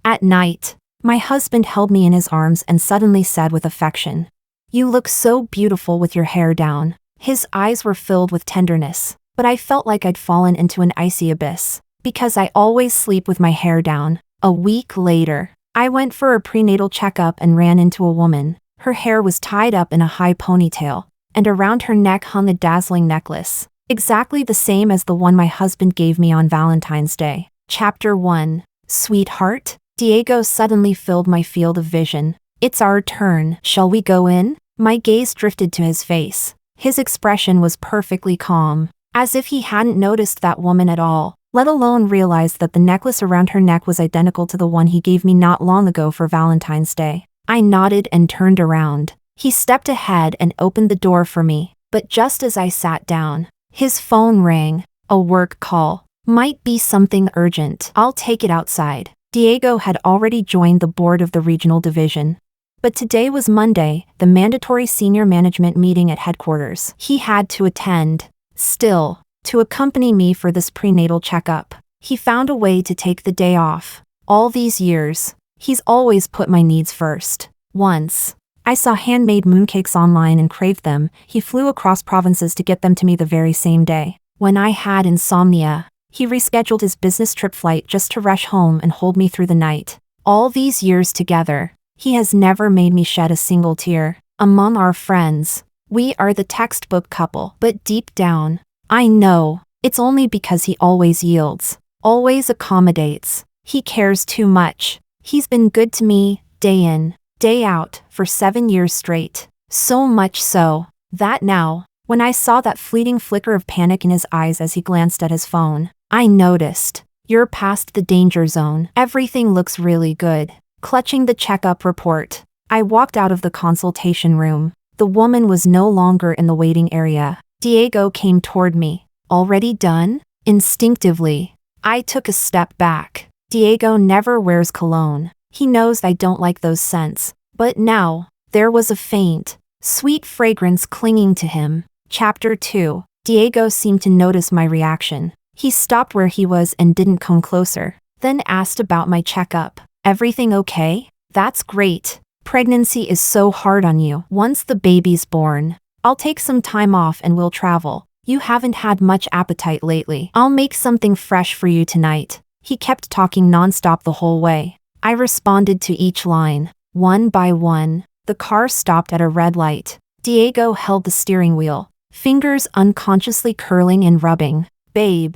At night, my husband held me in his arms and suddenly said with affection, "You look so beautiful with your hair down." His eyes were filled with tenderness, but I felt like I'd fallen into an icy abyss, because I always sleep with my hair down. A week later, I went for a prenatal checkup and ran into a woman. Her hair was tied up in a high ponytail, and around her neck hung a dazzling necklace, exactly the same as the one my husband gave me on Valentine's Day. Chapter 1. Sweetheart? Diego suddenly filled my field of vision. "It's our turn. Shall we go in?" My gaze drifted to his face. His expression was perfectly calm, as if he hadn't noticed that woman at all, let alone realized that the necklace around her neck was identical to the one he gave me not long ago for Valentine's Day. I nodded and turned around. He stepped ahead and opened the door for me, but just as I sat down, his phone rang. A work call. Might be something urgent. I'll take it outside. Diego had already joined the board of the regional division. But today was Monday, the mandatory senior management meeting at headquarters. He had to attend. Still, to accompany me for this prenatal checkup. He found a way to take the day off. All these years, he's always put my needs first. Once, I saw handmade mooncakes online and craved them. He flew across provinces to get them to me the very same day. When I had insomnia, he rescheduled his business trip flight just to rush home and hold me through the night. All these years together, he has never made me shed a single tear. Among our friends, we are the textbook couple. But deep down, I know, it's only because he always yields, always accommodates. He cares too much. He's been good to me, day in, day out, for 7 years straight. So much so, that now, when I saw that fleeting flicker of panic in his eyes as he glanced at his phone, I noticed, "You're past the danger zone. Everything looks really good." Clutching the checkup report, I walked out of the consultation room. The woman was no longer in the waiting area. Diego came toward me. "Already done?" Instinctively, I took a step back. Diego never wears cologne. He knows I don't like those scents. But now, there was a faint, sweet fragrance clinging to him. Chapter 2. Diego seemed to notice my reaction. He stopped where he was and didn't come closer, then asked about my checkup. "Everything okay?" "That's great. Pregnancy is so hard on you. Once the baby's born, I'll take some time off and we'll travel. You haven't had much appetite lately. I'll make something fresh for you tonight." He kept talking nonstop the whole way. I responded to each line. One by one, the car stopped at a red light. Diego held the steering wheel, fingers unconsciously curling and rubbing. "Babe,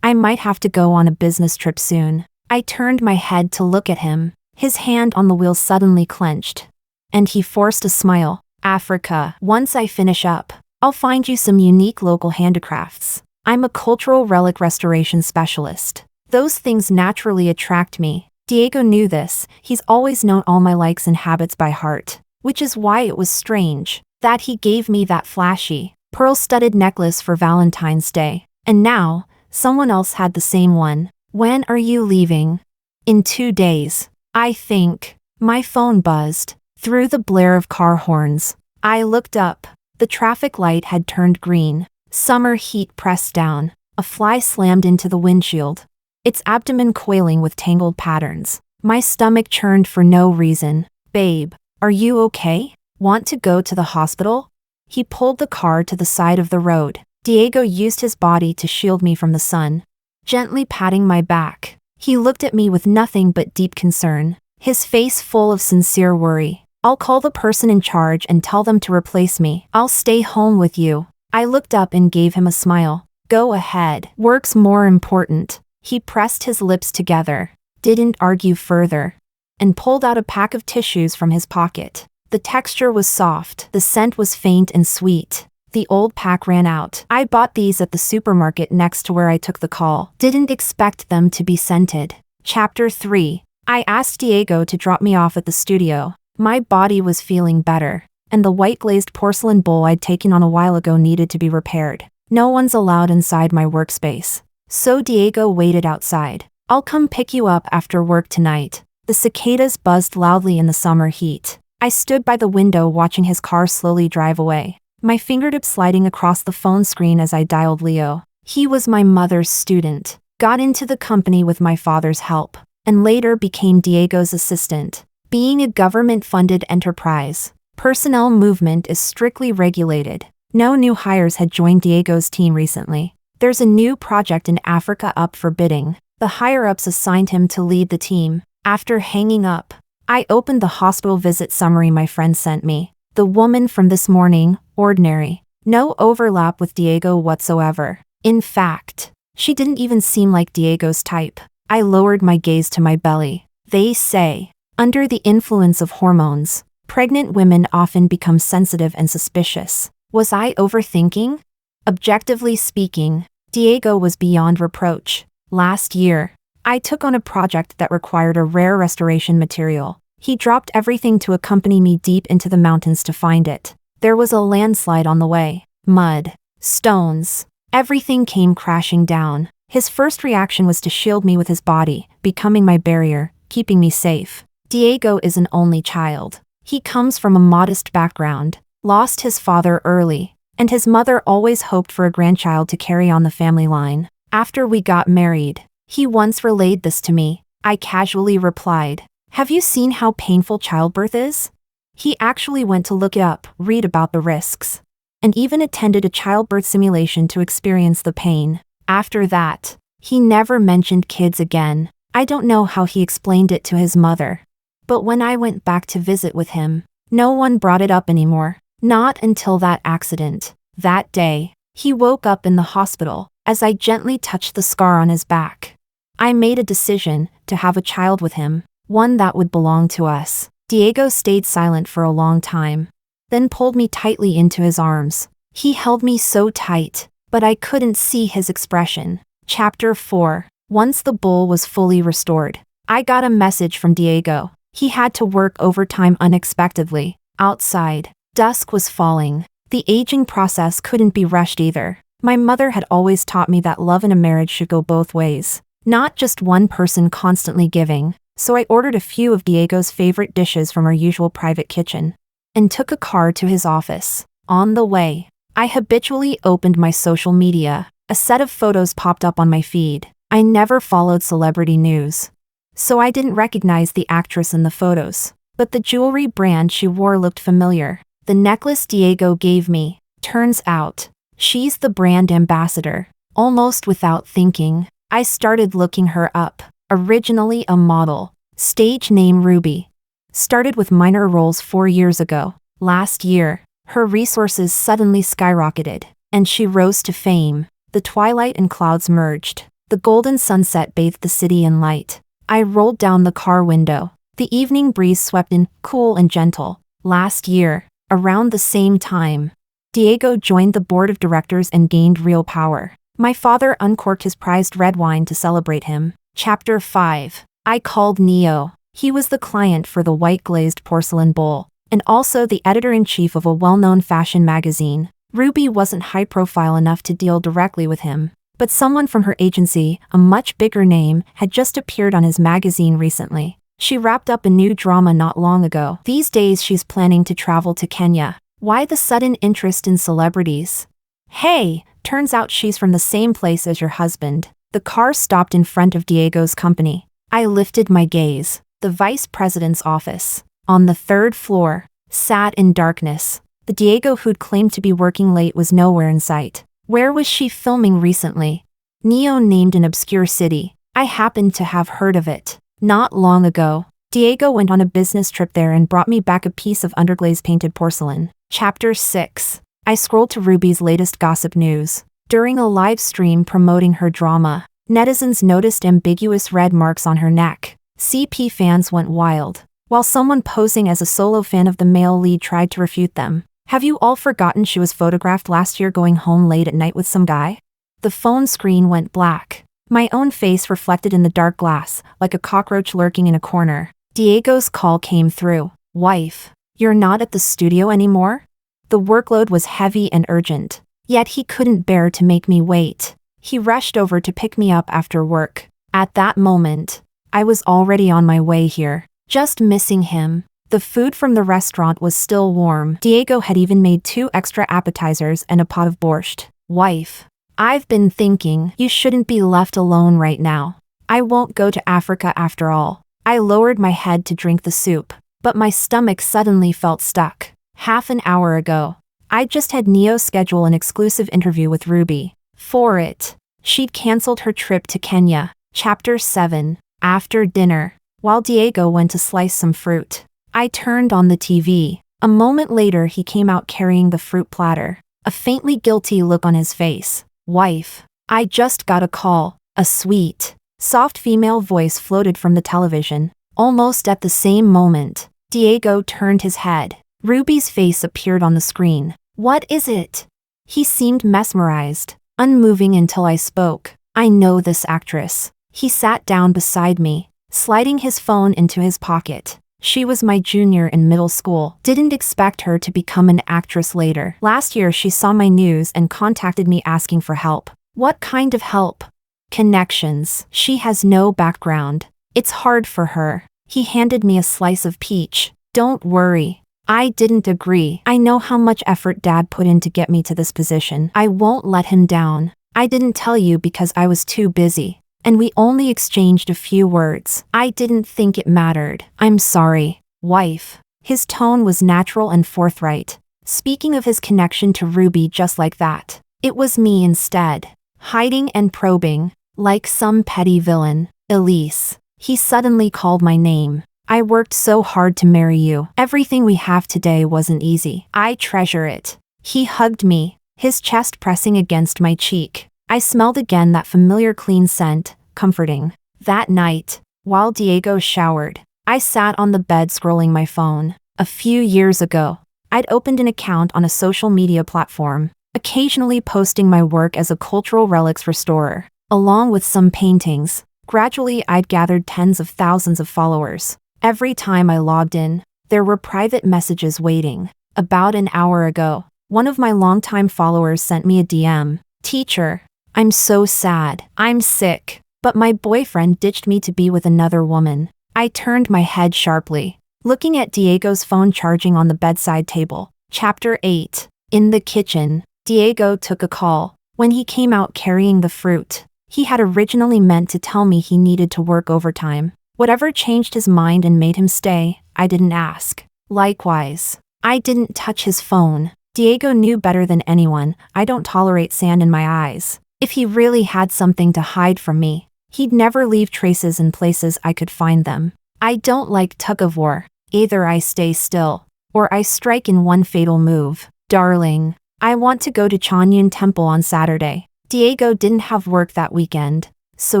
I might have to go on a business trip soon." I turned my head to look at him. His hand on the wheel suddenly clenched, and he forced a smile. "Africa. Once I finish up, I'll find you some unique local handicrafts. I'm a cultural relic restoration specialist. Those things naturally attract me." Diego knew this. He's always known all my likes and habits by heart, which is why it was strange that he gave me that flashy, pearl-studded necklace for Valentine's Day. And now, someone else had the same one. "When are you leaving?" "In 2 days, I think." My phone buzzed. Through the blare of car horns, I looked up. The traffic light had turned green. Summer heat pressed down. A fly slammed into the windshield, its abdomen coiling with tangled patterns. My stomach churned for no reason. "Babe, are you okay? Want to go to the hospital?" He pulled the car to the side of the road. Diego used his body to shield me from the sun, gently patting my back. He looked at me with nothing but deep concern, his face full of sincere worry. "I'll call the person in charge and tell them to replace me. I'll stay home with you." I looked up and gave him a smile. "Go ahead. Work's more important." He pressed his lips together, didn't argue further, and pulled out a pack of tissues from his pocket. The texture was soft. The scent was faint and sweet. The old pack ran out. I bought these at the supermarket next to where I took the call. Didn't expect them to be scented. Chapter 3. I asked Diego to drop me off at the studio. My body was feeling better, and the white glazed porcelain bowl I'd taken on a while ago needed to be repaired. No one's allowed inside my workspace, so Diego waited outside. "I'll come pick you up after work tonight." The cicadas buzzed loudly in the summer heat. I stood by the window watching his car slowly drive away, my fingertips sliding across the phone screen as I dialed Leo. He was my mother's student, got into the company with my father's help, and later became Diego's assistant. Being a government-funded enterprise, personnel movement is strictly regulated. No new hires had joined Diego's team recently. There's a new project in Africa up for bidding. The higher-ups assigned him to lead the team. After hanging up, I opened the hospital visit summary my friend sent me. The woman from this morning, ordinary. No overlap with Diego whatsoever. In fact, she didn't even seem like Diego's type. I lowered my gaze to my belly. They say, under the influence of hormones, pregnant women often become sensitive and suspicious. Was I overthinking? Objectively speaking, Diego was beyond reproach. Last year, I took on a project that required a rare restoration material. He dropped everything to accompany me deep into the mountains to find it. There was a landslide on the way. Mud, stones, everything came crashing down. His first reaction was to shield me with his body, becoming my barrier, keeping me safe. Diego is an only child. He comes from a modest background, lost his father early, and his mother always hoped for a grandchild to carry on the family line. After we got married, he once relayed this to me. I casually replied, "Have you seen how painful childbirth is?" He actually went to look it up, read about the risks, and even attended a childbirth simulation to experience the pain. After that, he never mentioned kids again. I don't know how he explained it to his mother. But when I went back to visit with him, no one brought it up anymore. Not until that accident. That day, he woke up in the hospital, as I gently touched the scar on his back. I made a decision to have a child with him, one that would belong to us. Diego stayed silent for a long time, then pulled me tightly into his arms. He held me so tight, but I couldn't see his expression. Chapter 4. Once the bull was fully restored, I got a message from Diego. He had to work overtime unexpectedly. Outside, dusk was falling. The aging process couldn't be rushed either. My mother had always taught me that love in a marriage should go both ways, not just one person constantly giving. So I ordered a few of Diego's favorite dishes from our usual private kitchen, and took a car to his office. On the way, I habitually opened my social media. A set of photos popped up on my feed. I never followed celebrity news, so I didn't recognize the actress in the photos. But the jewelry brand she wore looked familiar. The necklace Diego gave me, turns out, she's the brand ambassador. Almost without thinking, I started looking her up. Originally a model, stage name Ruby. Started with minor roles 4 years ago. Last year, her resources suddenly skyrocketed, and she rose to fame. The twilight and clouds merged. The golden sunset bathed the city in light. I rolled down the car window. The evening breeze swept in, cool and gentle. Last year, around the same time, Diego joined the board of directors and gained real power. My father uncorked his prized red wine to celebrate him. Chapter 5. I called Neo. He was the client for the white glazed porcelain bowl, and also the editor-in-chief of a well-known fashion magazine. Ruby wasn't high-profile enough to deal directly with him, but someone from her agency, a much bigger name, had just appeared on his magazine recently. She wrapped up a new drama not long ago. These days she's planning to travel to Kenya. Why the sudden interest in celebrities? Hey, turns out she's from the same place as your husband. The car stopped in front of Diego's company. I lifted my gaze. The vice president's office, on the 3rd floor, sat in darkness. The Diego who'd claimed to be working late was nowhere in sight. Where was she filming recently? Neo named an obscure city. I happened to have heard of it. Not long ago, Diego went on a business trip there and brought me back a piece of underglaze painted porcelain. Chapter 6. I scrolled to Ruby's latest gossip news. During a live stream promoting her drama, netizens noticed ambiguous red marks on her neck. CP fans went wild, while someone posing as a solo fan of the male lead tried to refute them. Have you all forgotten she was photographed last year going home late at night with some guy? The phone screen went black. My own face reflected in the dark glass, like a cockroach lurking in a corner. Diego's call came through. Wife, you're not at the studio anymore? The workload was heavy and urgent, yet he couldn't bear to make me wait. He rushed over to pick me up after work. At that moment, I was already on my way here, just missing him. The food from the restaurant was still warm. Diego had even made 2 extra appetizers and a pot of borscht. Wife, I've been thinking you shouldn't be left alone right now. I won't go to Africa after all. I lowered my head to drink the soup, but my stomach suddenly felt stuck. Half an hour ago, I just had Neo schedule an exclusive interview with Ruby. For it, she'd canceled her trip to Kenya. Chapter 7. After dinner, while Diego went to slice some fruit, I turned on the TV. A moment later he came out carrying the fruit platter, a faintly guilty look on his face. Wife, I just got a call. A sweet, soft female voice floated from the television. Almost at the same moment, Diego turned his head. Ruby's face appeared on the screen. What is it? He seemed mesmerized, unmoving until I spoke. I know this actress. He sat down beside me, sliding his phone into his pocket. She was my junior in middle school. Didn't expect her to become an actress later. Last year she saw my news and contacted me asking for help. What kind of help? Connections. She has no background. It's hard for her. He handed me a slice of peach. Don't worry. I didn't agree. I know how much effort Dad put in to get me to this position. I won't let him down. I didn't tell you because I was too busy. And we only exchanged a few words. I didn't think it mattered. I'm sorry, wife. His tone was natural and forthright, speaking of his connection to Ruby just like that. It was me instead, hiding and probing, like some petty villain. Elise. He suddenly called my name. I worked so hard to marry you. Everything we have today wasn't easy. I treasure it. He hugged me, his chest pressing against my cheek. I smelled again that familiar clean scent, comforting. That night, while Diego showered, I sat on the bed scrolling my phone. A few years ago, I'd opened an account on a social media platform, occasionally posting my work as a cultural relics restorer, along with some paintings. Gradually, I'd gathered tens of thousands of followers. Every time I logged in, there were private messages waiting. About an hour ago, one of my longtime followers sent me a DM. Teacher, I'm so sad. I'm sick. But my boyfriend ditched me to be with another woman. I turned my head sharply, looking at Diego's phone charging on the bedside table. Chapter 8. In the kitchen, Diego took a call. When he came out carrying the fruit, he had originally meant to tell me he needed to work overtime. Whatever changed his mind and made him stay, I didn't ask. Likewise, I didn't touch his phone. Diego knew better than anyone, I don't tolerate sand in my eyes. If he really had something to hide from me, he'd never leave traces in places I could find them. I don't like tug-of-war. Either I stay still, or I strike in one fatal move. Darling, I want to go to Changyun Temple on Saturday. Diego didn't have work that weekend, so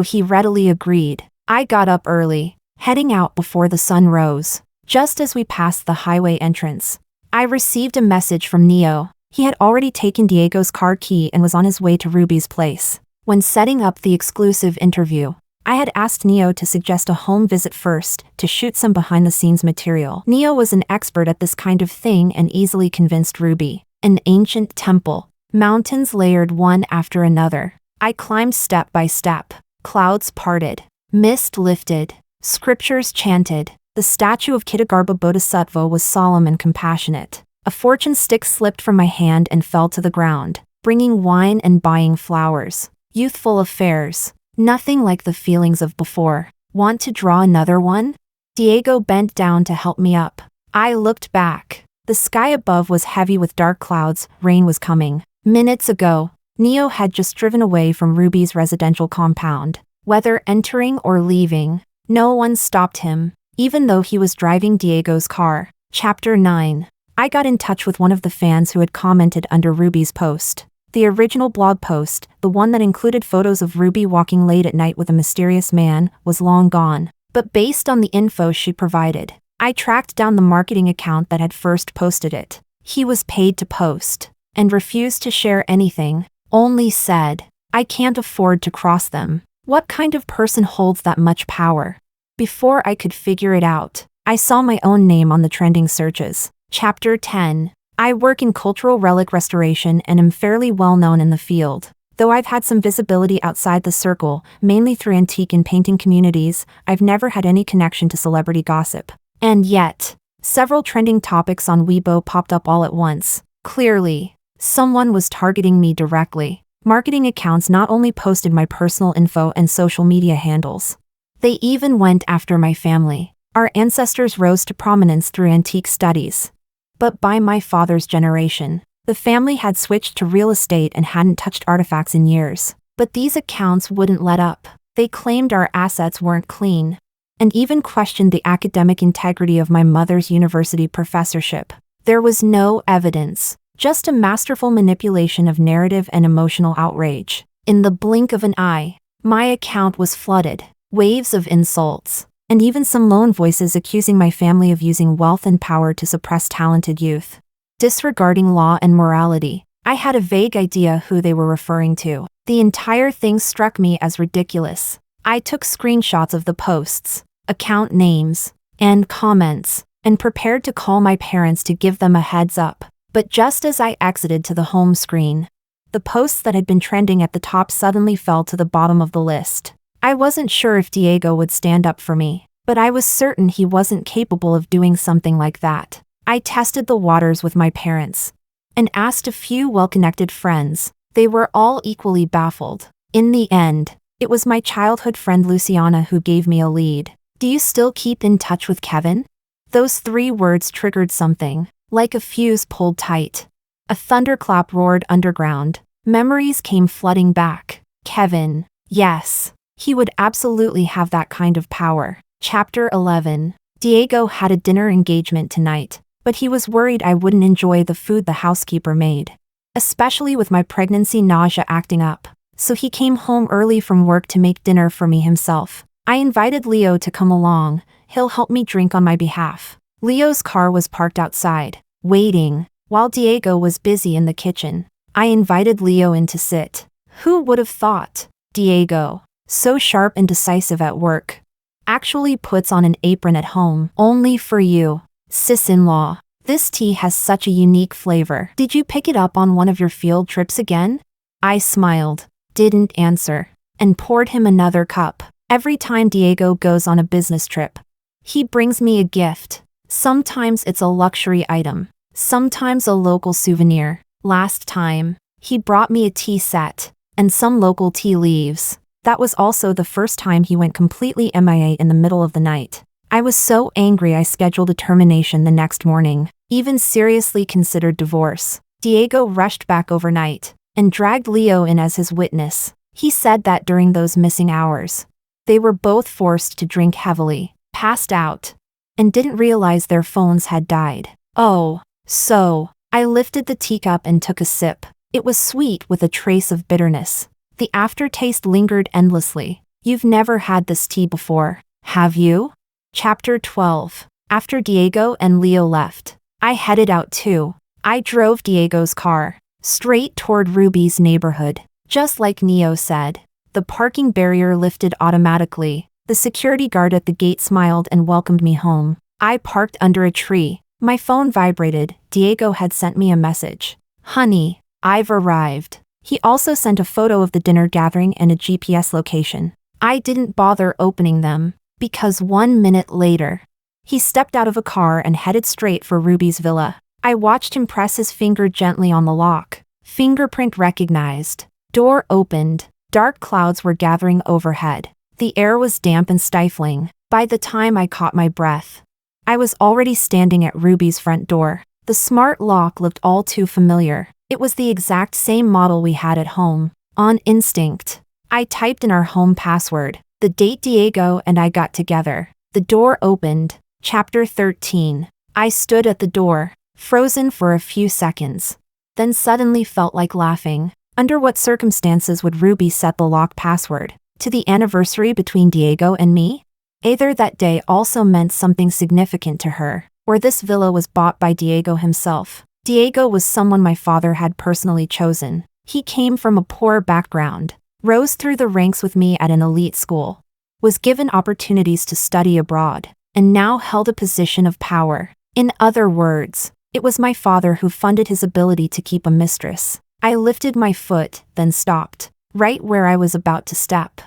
he readily agreed. I got up early, heading out before the sun rose. Just as we passed the highway entrance, I received a message from Neo. He had already taken Diego's car key and was on his way to Ruby's place. When setting up the exclusive interview, I had asked Neo to suggest a home visit first to shoot some behind-the-scenes material. Neo was an expert at this kind of thing and easily convinced Ruby. An ancient temple, mountains layered one after another. I climbed step by step. Clouds parted, mist lifted, scriptures chanted. The statue of Kitagarbha Bodhisattva was solemn and compassionate. A fortune stick slipped from my hand and fell to the ground, bringing wine and buying flowers. Youthful affairs. Nothing like the feelings of before. Want to draw another one? Diego bent down to help me up. I looked back. The sky above was heavy with dark clouds, rain was coming. Minutes ago, Neo had just driven away from Ruby's residential compound. Whether entering or leaving, no one stopped him, even though he was driving Diego's car. Chapter 9. I got in touch with one of the fans who had commented under Ruby's post. The original blog post, the one that included photos of Ruby walking late at night with a mysterious man, was long gone. But based on the info she provided, I tracked down the marketing account that had first posted it. He was paid to post, and refused to share anything, only said, I can't afford to cross them. What kind of person holds that much power? Before I could figure it out, I saw my own name on the trending searches. Chapter 10. I work in cultural relic restoration and am fairly well known in the field. Though I've had some visibility outside the circle, mainly through antique and painting communities, I've never had any connection to celebrity gossip. And yet, several trending topics on Weibo popped up all at once. Clearly, someone was targeting me directly. Marketing accounts not only posted my personal info and social media handles, they even went after my family. Our ancestors rose to prominence through antique studies. But by my father's generation, the family had switched to real estate and hadn't touched artifacts in years. But these accounts wouldn't let up. They claimed our assets weren't clean, and even questioned the academic integrity of my mother's university professorship. There was no evidence, just a masterful manipulation of narrative and emotional outrage. In the blink of an eye, my account was flooded. Waves of insults, and even some lone voices accusing my family of using wealth and power to suppress talented youth. Disregarding law and morality, I had a vague idea who they were referring to. The entire thing struck me as ridiculous. I took screenshots of the posts, account names, and comments, and prepared to call my parents to give them a heads up. But just as I exited to the home screen, the posts that had been trending at the top suddenly fell to the bottom of the list. I wasn't sure if Diego would stand up for me, but I was certain he wasn't capable of doing something like that. I tested the waters with my parents and asked a few well-connected friends. They were all equally baffled. In the end, it was my childhood friend Luciana who gave me a lead. "Do you still keep in touch with Kevin?" Those 3 words triggered something, like a fuse pulled tight. A thunderclap roared underground. Memories came flooding back. Kevin. Yes, he would absolutely have that kind of power. Chapter 11. Diego had a dinner engagement tonight, but he was worried I wouldn't enjoy the food the housekeeper made, especially with my pregnancy nausea acting up. So he came home early from work to make dinner for me himself. I invited Leo to come along. He'll help me drink on my behalf. Leo's car was parked outside, waiting, while Diego was busy in the kitchen. I invited Leo in to sit. Who would have thought? Diego, so sharp and decisive at work, actually puts on an apron at home. "Only for you, sis-in-law. This tea has such a unique flavor. Did you pick it up on one of your field trips again?" I smiled, didn't answer, and poured him another cup. Every time Diego goes on a business trip, he brings me a gift. Sometimes it's a luxury item, sometimes a local souvenir. Last time, he brought me a tea set and some local tea leaves. That was also the first time he went completely MIA in the middle of the night. I was so angry I scheduled a termination the next morning, even seriously considered divorce. Diego rushed back overnight and dragged Leo in as his witness. He said that during those missing hours, they were both forced to drink heavily, passed out, and didn't realize their phones had died. Oh, so, I lifted the teacup and took a sip. It was sweet with a trace of bitterness. The aftertaste lingered endlessly. You've never had this tea before, have you? Chapter 12. After Diego and Leo left, I headed out too. I drove Diego's car, straight toward Ruby's neighborhood. Just like Neo said, the parking barrier lifted automatically. The security guard at the gate smiled and welcomed me home. I parked under a tree. My phone vibrated. Diego had sent me a message. "Honey, I've arrived." He also sent a photo of the dinner gathering and a GPS location. I didn't bother opening them, because 1 minute later, he stepped out of a car and headed straight for Ruby's villa. I watched him press his finger gently on the lock. Fingerprint recognized. Door opened. Dark clouds were gathering overhead. The air was damp and stifling. By the time I caught my breath, I was already standing at Ruby's front door. The smart lock looked all too familiar. It was the exact same model we had at home. On instinct, I typed in our home password, the date Diego and I got together. The door opened. Chapter 13. I stood at the door, frozen for a few seconds, then suddenly felt like laughing. Under what circumstances would Ruby set the lock password? To the anniversary between Diego and me? Either that day also meant something significant to her, or this villa was bought by Diego himself. Diego was someone my father had personally chosen. He came from a poor background, rose through the ranks with me at an elite school, was given opportunities to study abroad, and now held a position of power. In other words, it was my father who funded his ability to keep a mistress. I lifted my foot, then stopped, right where I was about to step.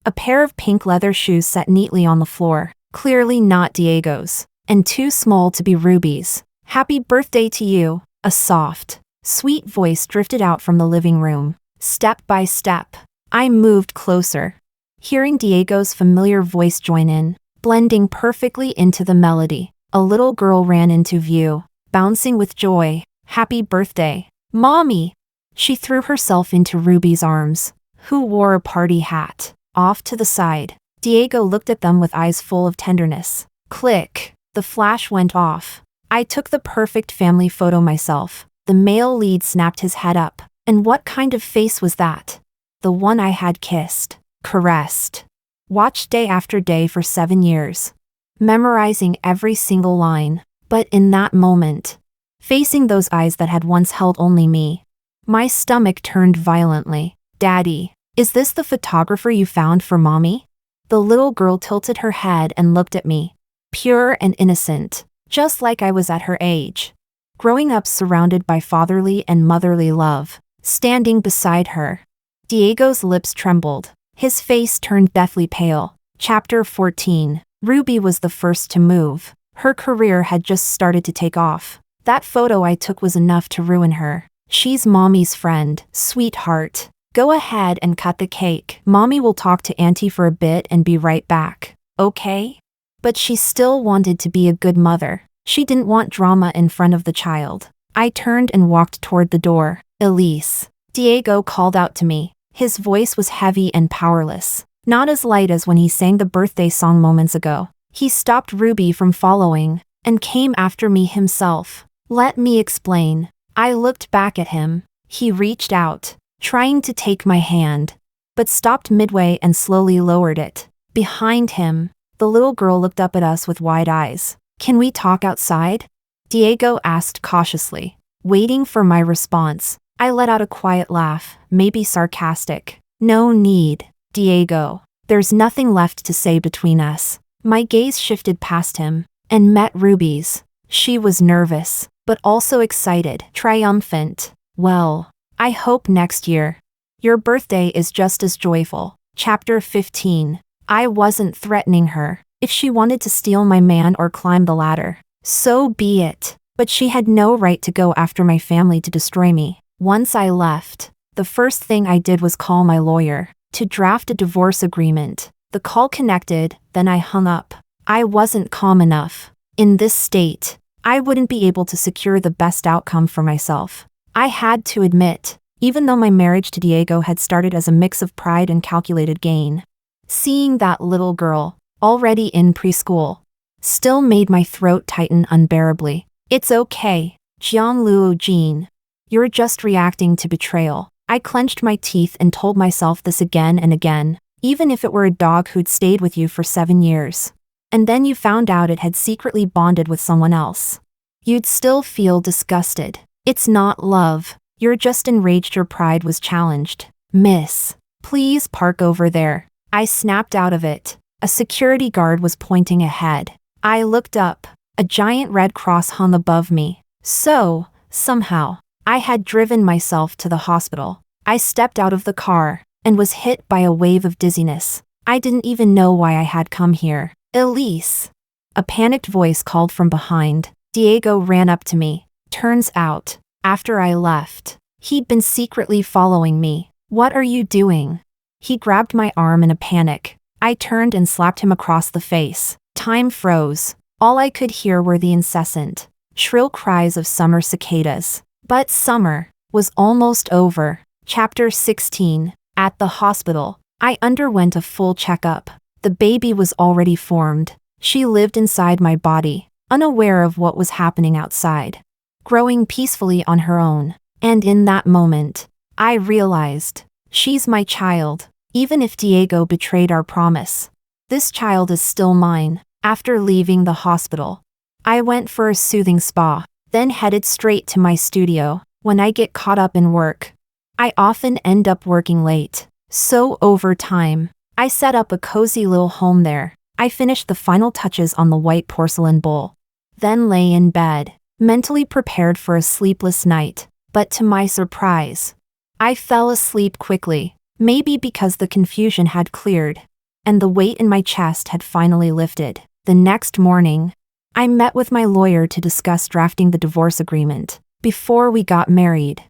A pair of pink leather shoes sat neatly on the floor, clearly not Diego's, and too small to be Ruby's. "Happy birthday to you." A soft, sweet voice drifted out from the living room. Step by step, I moved closer, hearing Diego's familiar voice join in, blending perfectly into the melody. A little girl ran into view, bouncing with joy. "Happy birthday, Mommy!" She threw herself into Ruby's arms, who wore a party hat. Off to the side, Diego looked at them with eyes full of tenderness. Click! The flash went off. I took the perfect family photo myself. The male lead snapped his head up. And what kind of face was that? The one I had kissed, caressed, watched day after day for 7 years, memorizing every single line. But in that moment, facing those eyes that had once held only me, my stomach turned violently. "Daddy, is this the photographer you found for Mommy?" The little girl tilted her head and looked at me, pure and innocent, just like I was at her age. Growing up surrounded by fatherly and motherly love, standing beside her. Diego's lips trembled. His face turned deathly pale. Chapter 14. Ruby was the first to move. Her career had just started to take off. That photo I took was enough to ruin her. "She's Mommy's friend, sweetheart. Go ahead and cut the cake. Mommy will talk to Auntie for a bit and be right back, okay?" But she still wanted to be a good mother. She didn't want drama in front of the child. I turned and walked toward the door. "Elise," Diego called out to me. His voice was heavy and powerless, not as light as when he sang the birthday song moments ago. He stopped Ruby from following, and came after me himself. "Let me explain." I looked back at him. He reached out, trying to take my hand, but stopped midway and slowly lowered it. Behind him, the little girl looked up at us with wide eyes. "Can we talk outside?" Diego asked cautiously. Waiting for my response, I let out a quiet laugh, maybe sarcastic. "No need, Diego. There's nothing left to say between us." My gaze shifted past him, and met Ruby's. She was nervous, but also excited, triumphant. "Well, I hope next year your birthday is just as joyful." Chapter 15. I wasn't threatening her. If she wanted to steal my man or climb the ladder, so be it. But she had no right to go after my family to destroy me. Once I left, the first thing I did was call my lawyer to draft a divorce agreement. The call connected, then I hung up. I wasn't calm enough. In this state, I wouldn't be able to secure the best outcome for myself. I had to admit, even though my marriage to Diego had started as a mix of pride and calculated gain, seeing that little girl, already in preschool, still made my throat tighten unbearably. "It's okay, Jiangluo Jean. You're just reacting to betrayal." I clenched my teeth and told myself this again and again. Even if it were a dog who'd stayed with you for 7 years, and then you found out it had secretly bonded with someone else, you'd still feel disgusted. It's not love. You're just enraged your pride was challenged. "Miss, please park over there." I snapped out of it. A security guard was pointing ahead. I looked up. A giant red cross hung above me. So, somehow, I had driven myself to the hospital. I stepped out of the car, and was hit by a wave of dizziness. I didn't even know why I had come here. "Elise!" A panicked voice called from behind. Diego ran up to me. Turns out, after I left, he'd been secretly following me. "What are you doing?" He grabbed my arm in a panic. I turned and slapped him across the face. Time froze. All I could hear were the incessant, shrill cries of summer cicadas. But summer was almost over. Chapter 16. At the hospital, I underwent a full checkup. The baby was already formed. She lived inside my body, unaware of what was happening outside, growing peacefully on her own. And in that moment, I realized, she's my child. Even if Diego betrayed our promise, this child is still mine. After leaving the hospital, I went for a soothing spa, then headed straight to my studio. When I get caught up in work, I often end up working late. So over time, I set up a cozy little home there. I finished the final touches on the white porcelain bowl, then lay in bed, mentally prepared for a sleepless night. But to my surprise, I fell asleep quickly, maybe because the confusion had cleared, and the weight in my chest had finally lifted. The next morning, I met with my lawyer to discuss drafting the divorce agreement. Before we got married,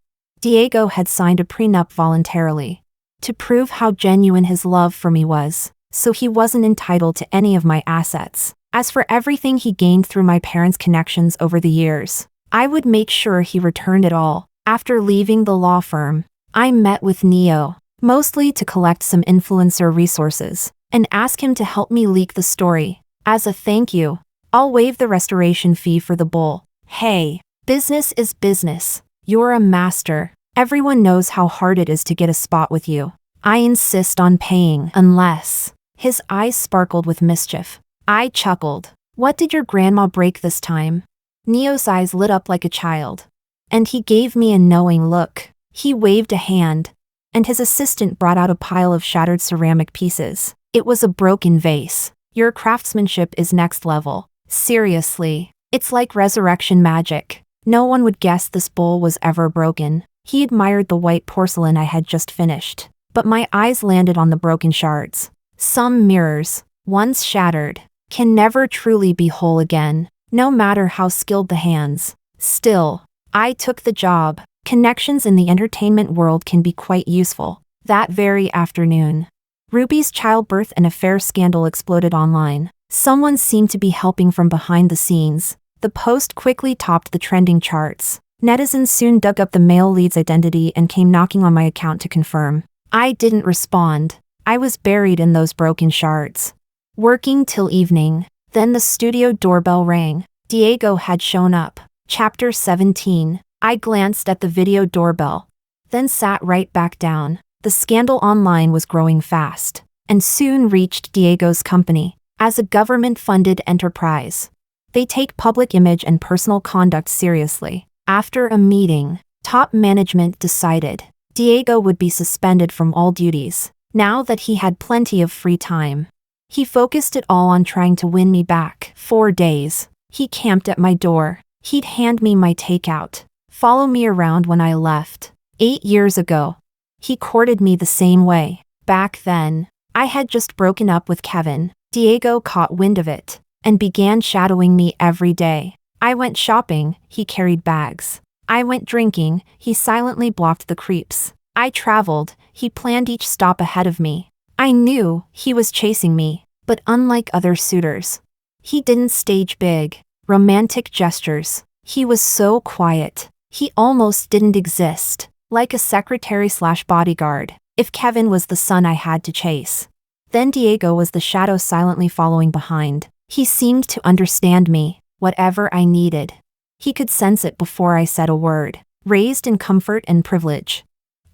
Diego had signed a prenup voluntarily to prove how genuine his love for me was, so he wasn't entitled to any of my assets. As for everything he gained through my parents' connections over the years, I would make sure he returned it all. After leaving the law firm, I met with Neo, mostly to collect some influencer resources, and ask him to help me leak the story. As a thank you, I'll waive the restoration fee for the bull. Hey, business is business. You're a master. Everyone knows how hard it is to get a spot with you. I insist on paying unless. His eyes sparkled with mischief. I chuckled. What did your grandma break this time? Neo's eyes lit up like a child, and he gave me a knowing look. He waved a hand, and his assistant brought out a pile of shattered ceramic pieces. It was a broken vase. Your craftsmanship is next level. Seriously, it's like resurrection magic. No one would guess this bowl was ever broken. He admired the white porcelain I had just finished, but my eyes landed on the broken shards. Some mirrors, once shattered, can never truly be whole again, no matter how skilled the hands. Still, I took the job. Connections in the entertainment world can be quite useful. That very afternoon, Ruby's childbirth and affair scandal exploded online. Someone seemed to be helping from behind the scenes. The post quickly topped the trending charts. Netizens soon dug up the male lead's identity and came knocking on my account to confirm. I didn't respond. I was buried in those broken shards, working till evening. Then the studio doorbell rang. Diego had shown up. Chapter 17. I glanced at the video doorbell, then sat right back down. The scandal online was growing fast, and soon reached Diego's company. As a government-funded enterprise, they take public image and personal conduct seriously. After a meeting, top management decided Diego would be suspended from all duties. Now that he had plenty of free time, he focused it all on trying to win me back. 4 days, he camped at my door. He'd hand me my takeout, follow me around when I left. 8 years ago, he courted me the same way. Back then, I had just broken up with Kevin. Diego caught wind of it and began shadowing me every day. I went shopping, he carried bags. I went drinking, he silently blocked the creeps. I traveled, he planned each stop ahead of me. I knew he was chasing me, but unlike other suitors, he didn't stage big, romantic gestures. He was so quiet. He almost didn't exist, like a secretary/bodyguard. If Kevin was the son I had to chase, then Diego was the shadow silently following behind. He seemed to understand me, whatever I needed. He could sense it before I said a word. Raised in comfort and privilege,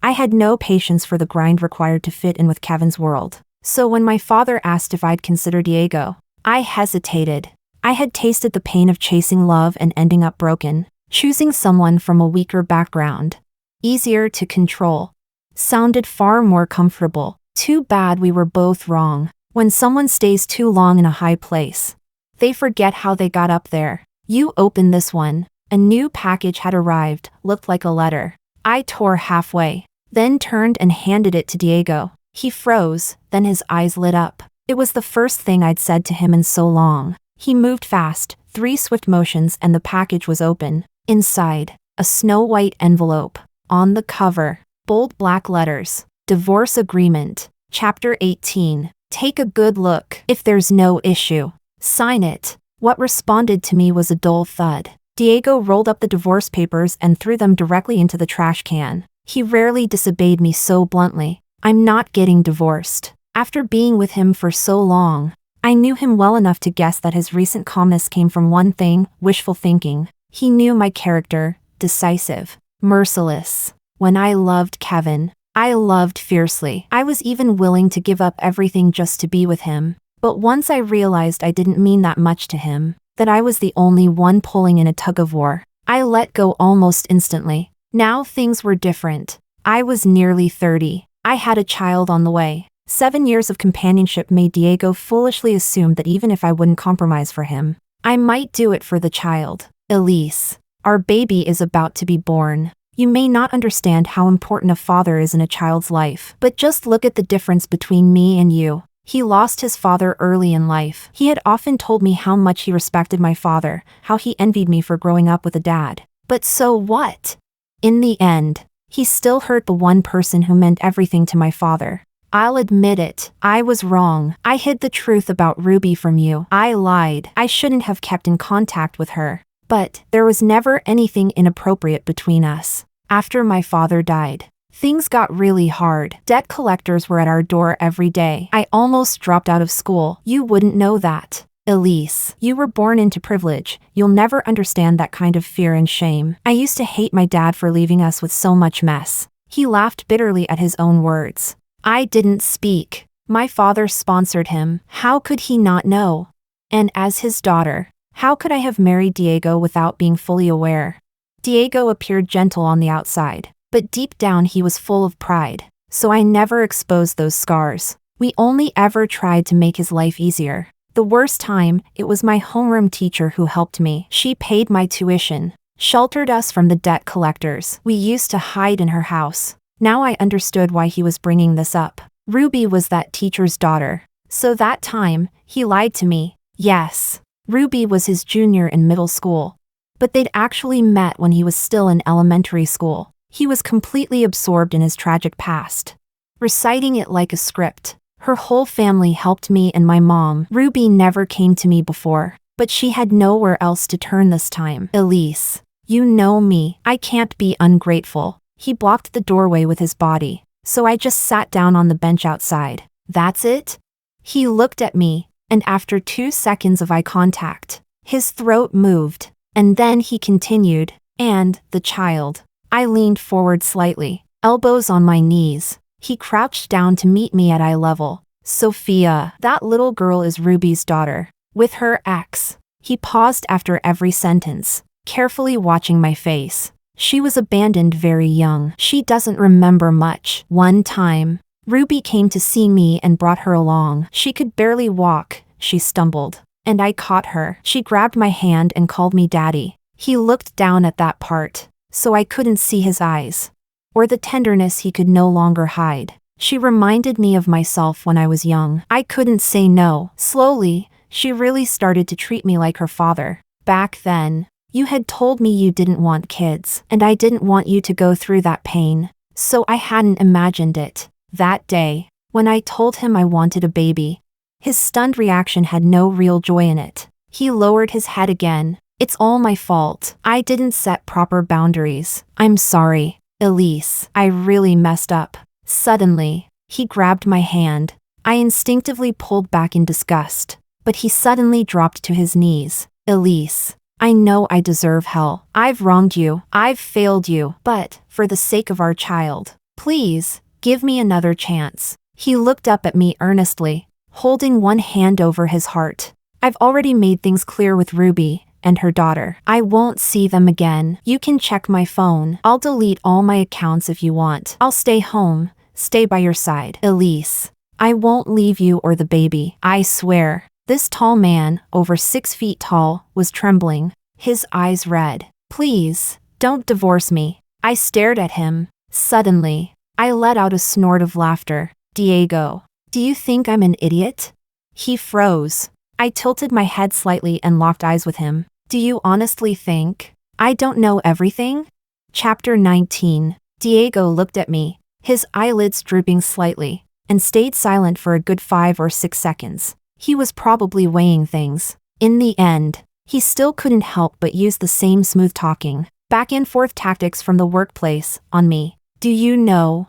I had no patience for the grind required to fit in with Kevin's world. So when my father asked if I'd consider Diego, I hesitated. I had tasted the pain of chasing love and ending up broken. Choosing someone from a weaker background, easier to control, sounded far more comfortable. Too bad we were both wrong. When someone stays too long in a high place, they forget how they got up there. You open this one. A new package had arrived, looked like a letter. I tore halfway, then turned and handed it to Diego. He froze, then his eyes lit up. It was the first thing I'd said to him in so long. He moved fast, 3 swift motions, and the package was open. Inside, a snow-white envelope. On the cover, bold black letters. Divorce agreement. Chapter 18. Take a good look. If there's no issue, sign it. What responded to me was a dull thud. Diego rolled up the divorce papers and threw them directly into the trash can. He rarely disobeyed me so bluntly. I'm not getting divorced. After being with him for so long, I knew him well enough to guess that his recent calmness came from one thing: wishful thinking. He knew my character: decisive, merciless. When I loved Kevin, I loved fiercely. I was even willing to give up everything just to be with him. But once I realized I didn't mean that much to him, that I was the only one pulling in a tug-of-war, I let go almost instantly. Now things were different. I was nearly 30. I had a child on the way. 7 years of companionship made Diego foolishly assume that even if I wouldn't compromise for him, I might do it for the child. Elise, our baby is about to be born. You may not understand how important a father is in a child's life, but just look at the difference between me and you. He lost his father early in life. He had often told me how much he respected my father, how he envied me for growing up with a dad. But so what? In the end, He still hurt the one person who meant everything to my father. I'll admit it, I was wrong. I hid the truth about Ruby from you. I lied. I shouldn't have kept in contact with her. But there was never anything inappropriate between us. After my father died, things got really hard. Debt collectors were at our door every day. I almost dropped out of school. You wouldn't know that. Elise, you were born into privilege. You'll never understand that kind of fear and shame. I used to hate my dad for leaving us with so much mess. He laughed bitterly at his own words. I didn't speak. My father sponsored him. How could he not know? And as his daughter, how could I have married Diego without being fully aware? Diego appeared gentle on the outside, but deep down he was full of pride. So I never exposed those scars. We only ever tried to make his life easier. The worst time, it was my homeroom teacher who helped me. She paid my tuition, sheltered us from the debt collectors. We used to hide in her house. Now I understood why he was bringing this up. Ruby was that teacher's daughter. So that time, he lied to me. Yes, Ruby was his junior in middle school. But they'd actually met when he was still in elementary school. He was completely absorbed in his tragic past, reciting it like a script. Her whole family helped me and my mom. Ruby never came to me before, but she had nowhere else to turn this time. Elise, you know me. I can't be ungrateful. He blocked the doorway with his body, so I just sat down on the bench outside. That's it? He looked at me, and after 2 seconds of eye contact, his throat moved, and then he continued, and the child. I leaned forward slightly, elbows on my knees. He crouched down to meet me at eye level. Sophia, that little girl is Ruby's daughter, with her ex. He paused after every sentence, carefully watching my face. She was abandoned very young. She doesn't remember much. One time, Ruby came to see me and brought her along. She could barely walk. She stumbled, and I caught her. She grabbed my hand and called me daddy. He looked down at that part, so I couldn't see his eyes, or the tenderness he could no longer hide. She reminded me of myself when I was young. I couldn't say no. Slowly, she really started to treat me like her father. Back then, you had told me you didn't want kids, and I didn't want you to go through that pain, so I hadn't imagined it. That day, when I told him I wanted a baby, his stunned reaction had no real joy in it. He lowered his head again. It's all my fault. I didn't set proper boundaries. I'm sorry, Elise. I really messed up. Suddenly, he grabbed my hand. I instinctively pulled back in disgust, but he suddenly dropped to his knees. Elise, I know I deserve hell. I've wronged you. I've failed you. But, for the sake of our child, please, give me another chance. He looked up at me earnestly, holding one hand over his heart. I've already made things clear with Ruby and her daughter. I won't see them again. You can check my phone. I'll delete all my accounts if you want. I'll stay home, stay by your side. Elise, I won't leave you or the baby. I swear. This tall man, over 6 feet tall, was trembling, his eyes red. Please, don't divorce me. I stared at him. Suddenly, I let out a snort of laughter. Diego, do you think I'm an idiot? He froze. I tilted my head slightly and locked eyes with him. Do you honestly think I don't know everything? Chapter 19. Diego looked at me, his eyelids drooping slightly, and stayed silent for a good 5 or 6 seconds. He was probably weighing things. In the end, he still couldn't help but use the same smooth talking, back and forth tactics from the workplace on me. Do you know?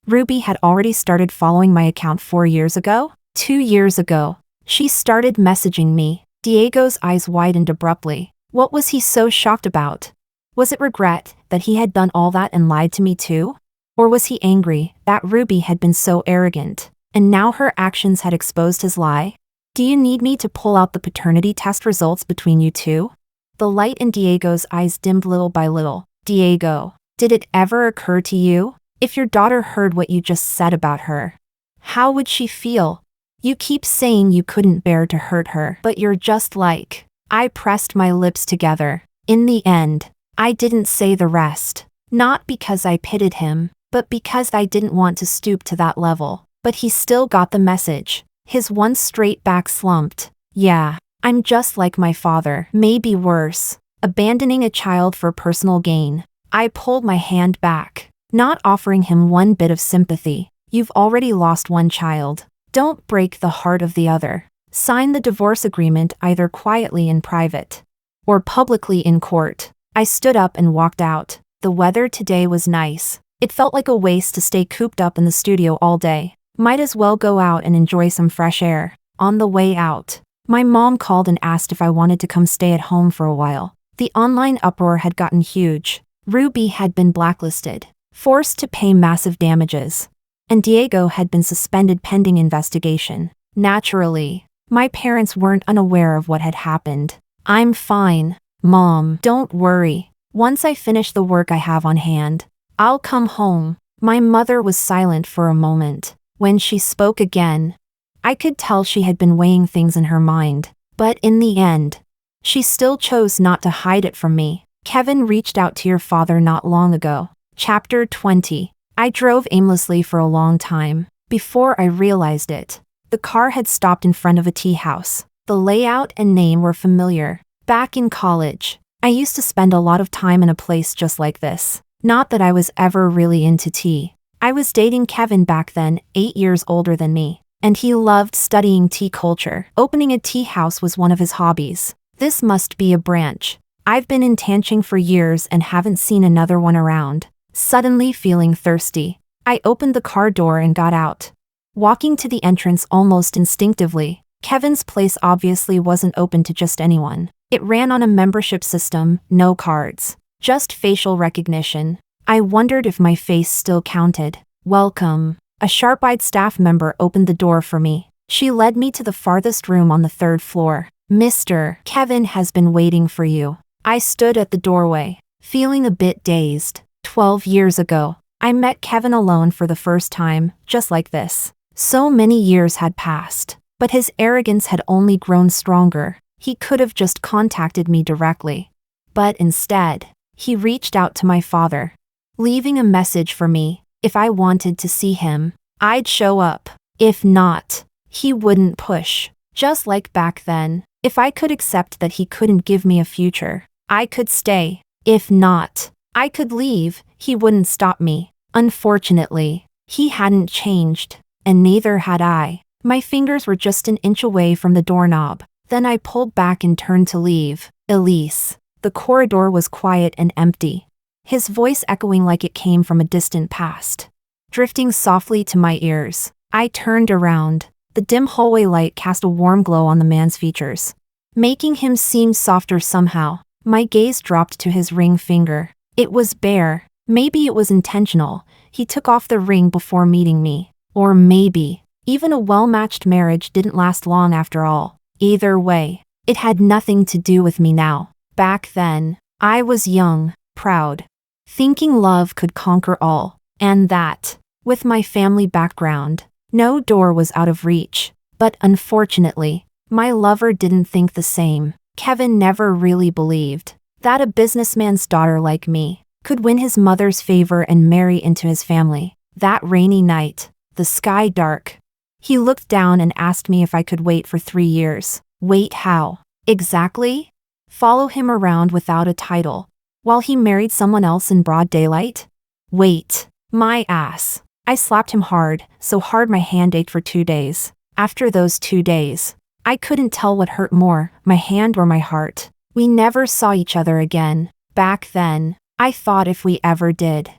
Ruby had already started following my account 4 years ago? 2 years ago. She started messaging me. Diego's eyes widened abruptly. What was he so shocked about? Was it regret that he had done all that and lied to me too? Or was he angry that Ruby had been so arrogant, and now her actions had exposed his lie? Do you need me to pull out the paternity test results between you two? The light in Diego's eyes dimmed little by little. Diego, did it ever occur to you? If your daughter heard what you just said about her, how would she feel? You keep saying you couldn't bear to hurt her, but you're just like. I pressed my lips together. In the end, I didn't say the rest. Not because I pitied him, but because I didn't want to stoop to that level. But he still got the message. His one straight back slumped. Yeah, I'm just like my father, maybe worse. Abandoning a child for personal gain. I pulled my hand back. not offering him one bit of sympathy. You've already lost one child. Don't break the heart of the other. Sign the divorce agreement either quietly in private or publicly in court. I stood up and walked out. The weather today was nice. It felt like a waste to stay cooped up in the studio all day. Might as well go out and enjoy some fresh air. On the way out, my mom called and asked if I wanted to come stay at home for a while. The online uproar had gotten huge. Ruby had been blacklisted, forced to pay massive damages, and Diego had been suspended pending investigation. Naturally, my parents weren't unaware of what had happened. I'm fine, Mom. Don't worry. Once I finish the work I have on hand, I'll come home. My mother was silent for a moment. When she spoke again, I could tell she had been weighing things in her mind. But in the end, she still chose not to hide it from me. Kevin reached out to your father not long ago. Chapter 20. I drove aimlessly for a long time. Before I realized it, the car had stopped in front of a tea house. The layout and name were familiar. Back in college, I used to spend a lot of time in a place just like this. Not that I was ever really into tea. I was dating Kevin back then, 8 years older than me, and he loved studying tea culture. Opening a tea house was one of his hobbies. This must be a branch. I've been in Tanching for years and haven't seen another one around. Suddenly feeling thirsty, I opened the car door and got out. Walking to the entrance almost instinctively, Kevin's place obviously wasn't open to just anyone. It ran on a membership system, no cards, just facial recognition. I wondered if my face still counted. Welcome. A sharp-eyed staff member opened the door for me. She led me to the farthest room on the 3rd floor. Mr. Kevin has been waiting for you. I stood at the doorway, feeling a bit dazed. 12 years ago, I met Kevin alone for the first time, just like this. So many years had passed, but his arrogance had only grown stronger. He could have just contacted me directly. But instead, he reached out to my father, leaving a message for me. If I wanted to see him, I'd show up. If not, he wouldn't push. Just like back then, if I could accept that he couldn't give me a future, I could stay. If not, I could leave. He wouldn't stop me. Unfortunately, he hadn't changed, and neither had I. My fingers were just an inch away from the doorknob. Then I pulled back and turned to leave. Elise. The corridor was quiet and empty, his voice echoing like it came from a distant past, drifting softly to my ears. I turned around. The dim hallway light cast a warm glow on the man's features, making him seem softer somehow. My gaze dropped to his ring finger. It was bare. Maybe it was intentional. He took off the ring before meeting me. Or maybe, even a well-matched marriage didn't last long after all. Either way, it had nothing to do with me now. Back then, I was young, proud, thinking love could conquer all. And that, with my family background, no door was out of reach. But unfortunately, my lover didn't think the same. Kevin never really believed that a businessman's daughter like me could win his mother's favor and marry into his family. That rainy night, the sky dark, he looked down and asked me if I could wait for 3 years. Wait how? Exactly? Follow him around without a title, while he married someone else in broad daylight? Wait. My ass. I slapped him hard, so hard my hand ached for 2 days. After those 2 days, I couldn't tell what hurt more, my hand or my heart. We never saw each other again. Back then, I thought if we ever did,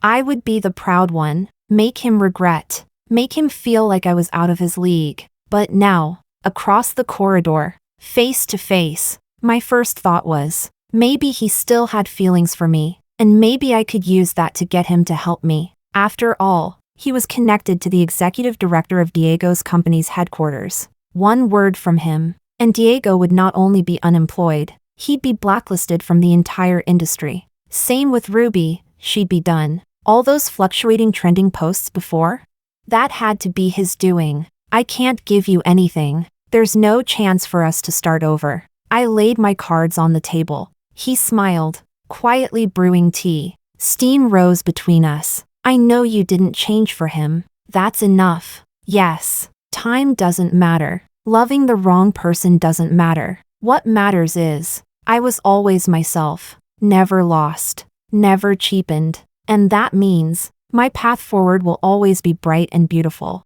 I would be the proud one, make him regret, make him feel like I was out of his league. But now, across the corridor, face to face, my first thought was, maybe he still had feelings for me, and maybe I could use that to get him to help me. After all, he was connected to the executive director of Diego's company's headquarters. One word from him, and Diego would not only be unemployed, he'd be blacklisted from the entire industry. Same with Ruby, she'd be done. All those fluctuating trending posts before? That had to be his doing. I can't give you anything. There's no chance for us to start over. I laid my cards on the table. He smiled, quietly brewing tea. Steam rose between us. I know you didn't change for him. That's enough. Yes, time doesn't matter. Loving the wrong person doesn't matter. What matters is, I was always myself. Never lost. Never cheapened. And that means my path forward will always be bright and beautiful.